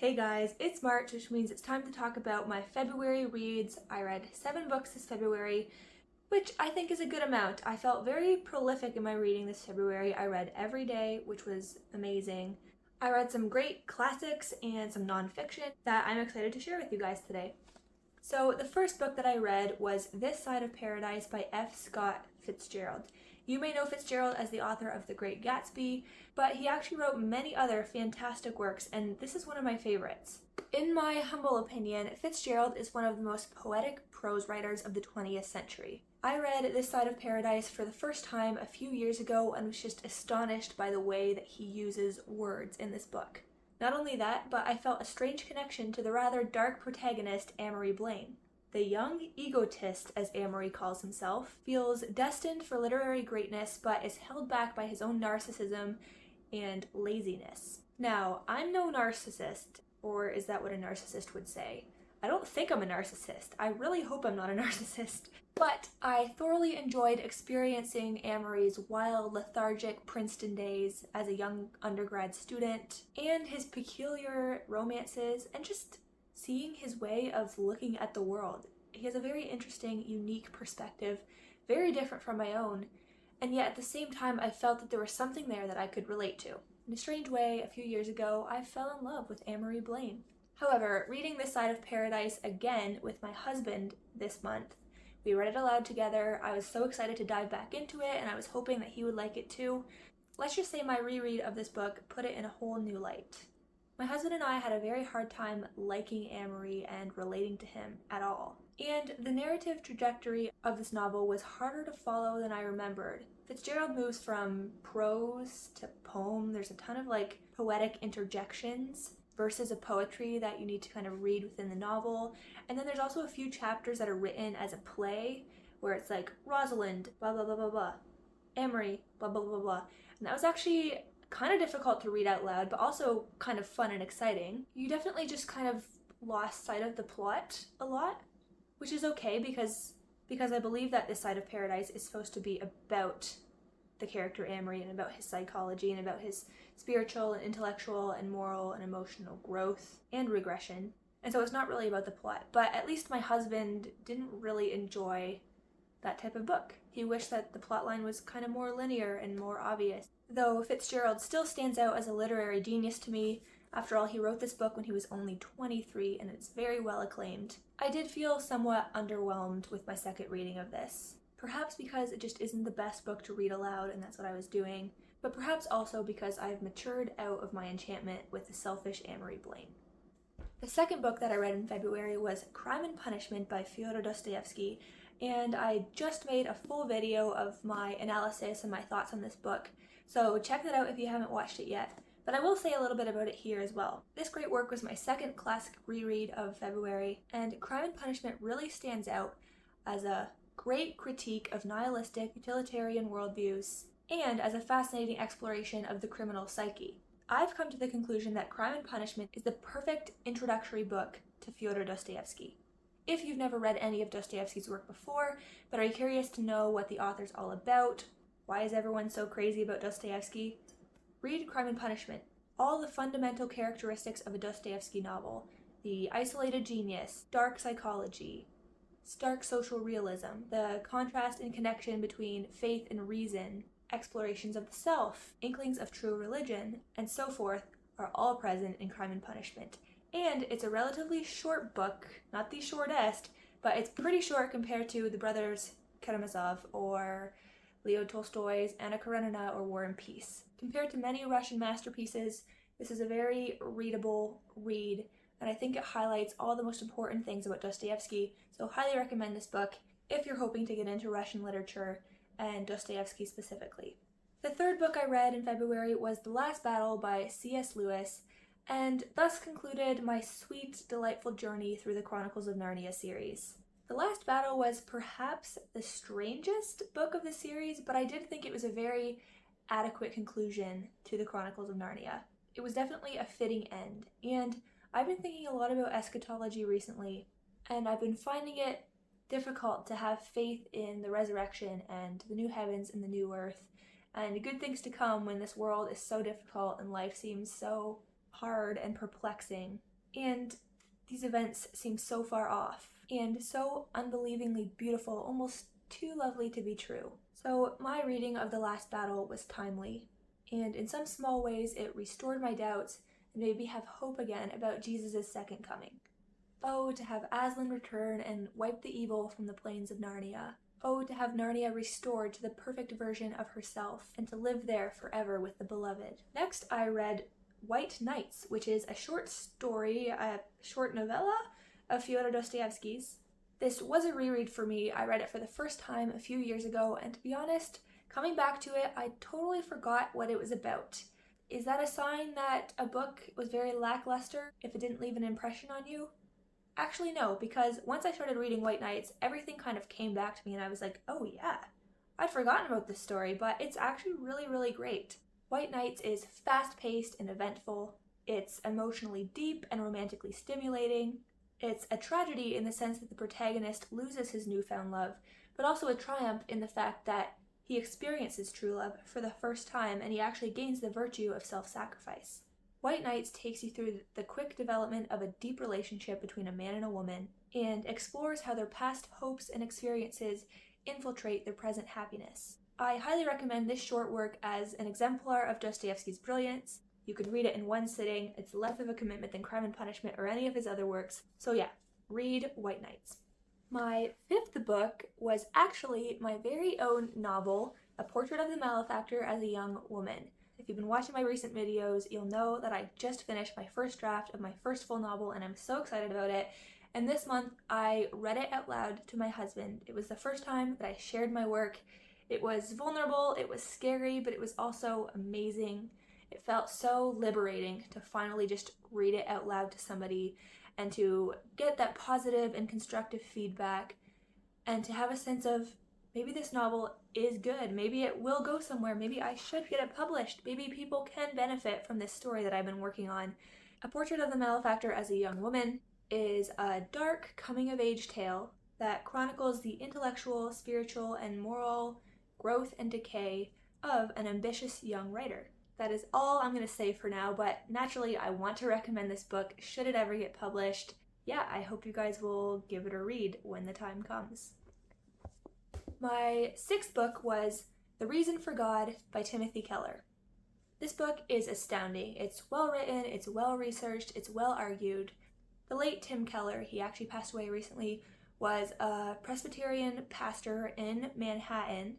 Hey guys, it's March, which means it's time to talk about my February reads. I read 7 books this February, which I think is a good amount. I felt very prolific in my reading this February. I read every day, which was amazing. I read some great classics and some nonfiction that I'm excited to share with you guys today. So the first book that I read was This Side of Paradise by F. Scott Fitzgerald. You may know Fitzgerald as the author of The Great Gatsby, but he actually wrote many other fantastic works, and this is one of my favorites. In my humble opinion, Fitzgerald is one of the most poetic prose writers of the 20th century. I read This Side of Paradise for the first time a few years ago and was just astonished by the way that he uses words in this book. Not only that, but I felt a strange connection to the rather dark protagonist, Amory Blaine. The young egotist, as Amory calls himself, feels destined for literary greatness but is held back by his own narcissism and laziness. Now, I'm no narcissist, or is that what a narcissist would say? I don't think I'm a narcissist. I really hope I'm not a narcissist. But I thoroughly enjoyed experiencing Amory's wild, lethargic Princeton days as a young undergrad student, and his peculiar romances, and just seeing his way of looking at the world. He has a very interesting, unique perspective, very different from my own, and yet at the same time I felt that there was something there that I could relate to. In a strange way, a few years ago, I fell in love with Amory Blaine. However, reading This Side of Paradise again with my husband this month, we read it aloud together. I was so excited to dive back into it, and I was hoping that he would like it too. Let's just say my reread of this book put it in a whole new light. My husband and I had a very hard time liking Amory and relating to him at all. And the narrative trajectory of this novel was harder to follow than I remembered. Fitzgerald moves from prose to poem. There's a ton of poetic interjections, verses of poetry that you need to kind of read within the novel. And then there's also a few chapters that are written as a play where it's like Rosalind, blah, blah, blah, blah, blah. Amory, blah, blah, blah, blah. And that was actually kind of difficult to read out loud, but also kind of fun and exciting. You definitely just kind of lost sight of the plot a lot, which is okay because I believe that This Side of Paradise is supposed to be about the character Amory and about his psychology and about his spiritual and intellectual and moral and emotional growth and regression. And so it's not really about the plot, but at least my husband didn't really enjoy that type of book. He wished that the plotline was kind of more linear and more obvious. Though Fitzgerald still stands out as a literary genius to me. After all, he wrote this book when he was only 23 and it's very well acclaimed. I did feel somewhat underwhelmed with my second reading of this. Perhaps because it just isn't the best book to read aloud and that's what I was doing, but perhaps also because I've matured out of my enchantment with the selfish Amory Blaine. The second book that I read in February was Crime and Punishment by Fyodor Dostoevsky, and I just made a full video of my analysis and my thoughts on this book, so check that out if you haven't watched it yet. But I will say a little bit about it here as well. This great work was my second classic reread of February, and Crime and Punishment really stands out as a great critique of nihilistic, utilitarian worldviews, and as a fascinating exploration of the criminal psyche. I've come to the conclusion that Crime and Punishment is the perfect introductory book to Fyodor Dostoevsky. If you've never read any of Dostoevsky's work before, but are curious to know what the author's all about, why is everyone so crazy about Dostoevsky? Read Crime and Punishment. All the fundamental characteristics of a Dostoevsky novel, the isolated genius, dark psychology, stark social realism, the contrast and connection between faith and reason, explorations of the self, inklings of true religion, and so forth are all present in Crime and Punishment. And it's a relatively short book, not the shortest, but it's pretty short compared to the brothers Karamazov or Leo Tolstoy's Anna Karenina or War and Peace. Compared to many Russian masterpieces, this is a very readable read, and I think it highlights all the most important things about Dostoevsky, so highly recommend this book if you're hoping to get into Russian literature and Dostoevsky specifically. The third book I read in February was The Last Battle by C.S. and thus concluded my sweet, delightful journey through the Chronicles of Narnia series. The Last Battle was perhaps the strangest book of the series, but I did think it was a very adequate conclusion to the Chronicles of Narnia. It was definitely a fitting end, and I've been thinking a lot about eschatology recently, and I've been finding it difficult to have faith in the resurrection and the new heavens and the new earth, and good things to come when this world is so difficult and life seems so hard and perplexing. and these events seem so far off and so unbelievingly beautiful, almost too lovely to be true. So my reading of The Last Battle was timely, and in some small ways it restored my doubts and made me have hope again about Jesus' second coming. Oh, to have Aslan return and wipe the evil from the plains of Narnia. Oh, to have Narnia restored to the perfect version of herself and to live there forever with the beloved. Next, I read White Nights, which is a short story, a short novella of Fyodor Dostoevsky's. This was a reread for me. I read it for the first time a few years ago, and to be honest, coming back to it, I totally forgot what it was about. Is that a sign that a book was very lackluster if it didn't leave an impression on you? Actually, no, because once I started reading White Nights, everything kind of came back to me and I was like, oh yeah, I'd forgotten about this story, but it's actually really, really great. White Nights is fast-paced and eventful. It's emotionally deep and romantically stimulating. It's a tragedy in the sense that the protagonist loses his newfound love, but also a triumph in the fact that he experiences true love for the first time and he actually gains the virtue of self-sacrifice. White Nights takes you through the quick development of a deep relationship between a man and a woman and explores how their past hopes and experiences infiltrate their present happiness. I highly recommend this short work as an exemplar of Dostoevsky's brilliance. You could read it in one sitting. It's less of a commitment than Crime and Punishment or any of his other works. So yeah, read White Nights. My fifth book was actually my very own novel, A Portrait of the Malefactor as a Young Woman. If you've been watching my recent videos, you'll know that I just finished my first draft of my first full novel and I'm so excited about it. And this month I read it out loud to my husband. It was the first time that I shared my work. It was vulnerable, it was scary, but it was also amazing. It felt so liberating to finally just read it out loud to somebody and to get that positive and constructive feedback and to have a sense of maybe this novel is good, maybe it will go somewhere, maybe I should get it published, maybe people can benefit from this story that I've been working on. A Portrait of the Malefactor as a Young Woman is a dark coming-of-age tale that chronicles the intellectual, spiritual, and moral growth and decay of an ambitious young writer. That is all I'm going to say for now, but naturally I want to recommend this book should it ever get published. Yeah, I hope you guys will give it a read when the time comes. My sixth book was The Reason for God by Timothy Keller. This book is astounding. It's well written, it's well researched, it's well argued. The late Tim Keller, he actually passed away recently, was a Presbyterian pastor in Manhattan.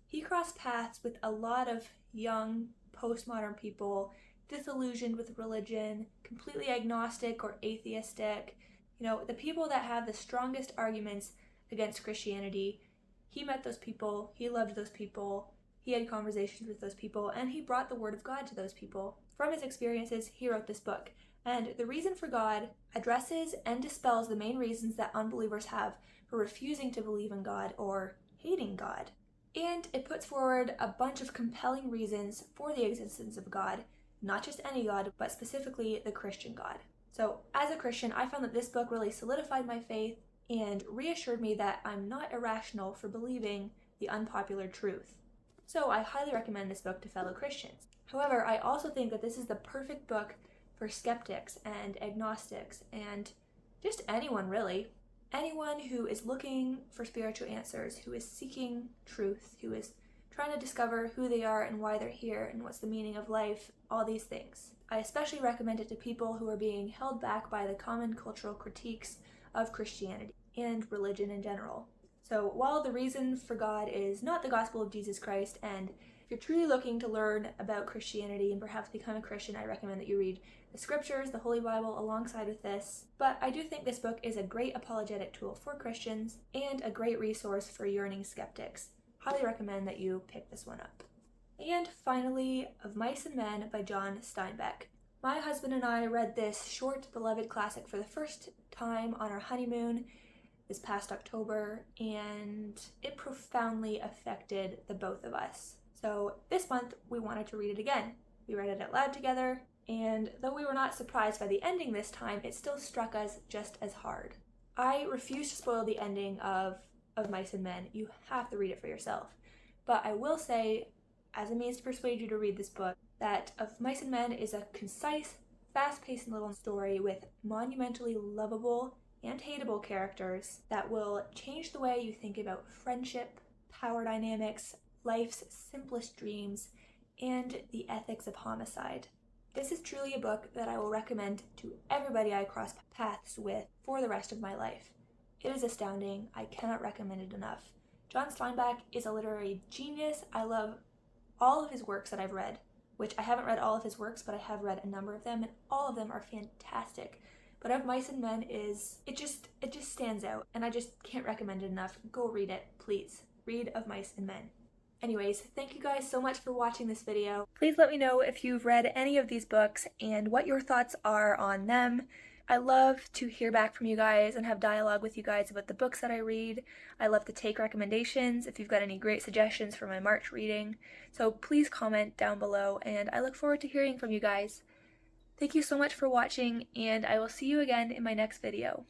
He crossed paths with a lot of young postmodern people, disillusioned with religion, completely agnostic or atheistic. You know, the people that have the strongest arguments against Christianity. He met those people, he loved those people, he had conversations with those people, and he brought the word of God to those people. From his experiences, he wrote this book. And The Reason for God addresses and dispels the main reasons that unbelievers have for refusing to believe in God or hating God. And it puts forward a bunch of compelling reasons for the existence of God, not just any God, but specifically the Christian God. So as a Christian, I found that this book really solidified my faith and reassured me that I'm not irrational for believing the unpopular truth. So I highly recommend this book to fellow Christians. However, I also think that this is the perfect book for skeptics and agnostics and just anyone really. Anyone who is looking for spiritual answers, who is seeking truth, who is trying to discover who they are and why they're here and what's the meaning of life, all these things. I especially recommend it to people who are being held back by the common cultural critiques of Christianity and religion in general. So while The Reason for God is not the gospel of Jesus Christ, and if you're truly looking to learn about Christianity and perhaps become a Christian, I recommend that you read the scriptures, the Holy Bible, alongside with this. But I do think this book is a great apologetic tool for Christians and a great resource for yearning skeptics. Highly recommend that you pick this one up. And finally, Of Mice and Men by John Steinbeck. My husband and I read this short, beloved classic for the first time on our honeymoon this past October, and it profoundly affected the both of us. So this month, we wanted to read it again. We read it out loud together, and though we were not surprised by the ending this time, it still struck us just as hard. I refuse to spoil the ending of Mice and Men. You have to read it for yourself. But I will say, as a means to persuade you to read this book, that Of Mice and Men is a concise, fast-paced little story with monumentally lovable and hateable characters that will change the way you think about friendship, power dynamics, life's simplest dreams, and the ethics of homicide. This is truly a book that I will recommend to everybody I cross paths with for the rest of my life. It is astounding. I cannot recommend it enough. John Steinbeck is a literary genius. I love all of his works that I've read, which I haven't read all of his works, but I have read a number of them, and all of them are fantastic. But Of Mice and Men it just stands out, and I just can't recommend it enough. Go read it, please. Read Of Mice and Men. Anyways, thank you guys so much for watching this video. Please let me know if you've read any of these books and what your thoughts are on them. I love to hear back from you guys and have dialogue with you guys about the books that I read. I love to take recommendations if you've got any great suggestions for my March reading. So please comment down below, and I look forward to hearing from you guys. Thank you so much for watching, and I will see you again in my next video.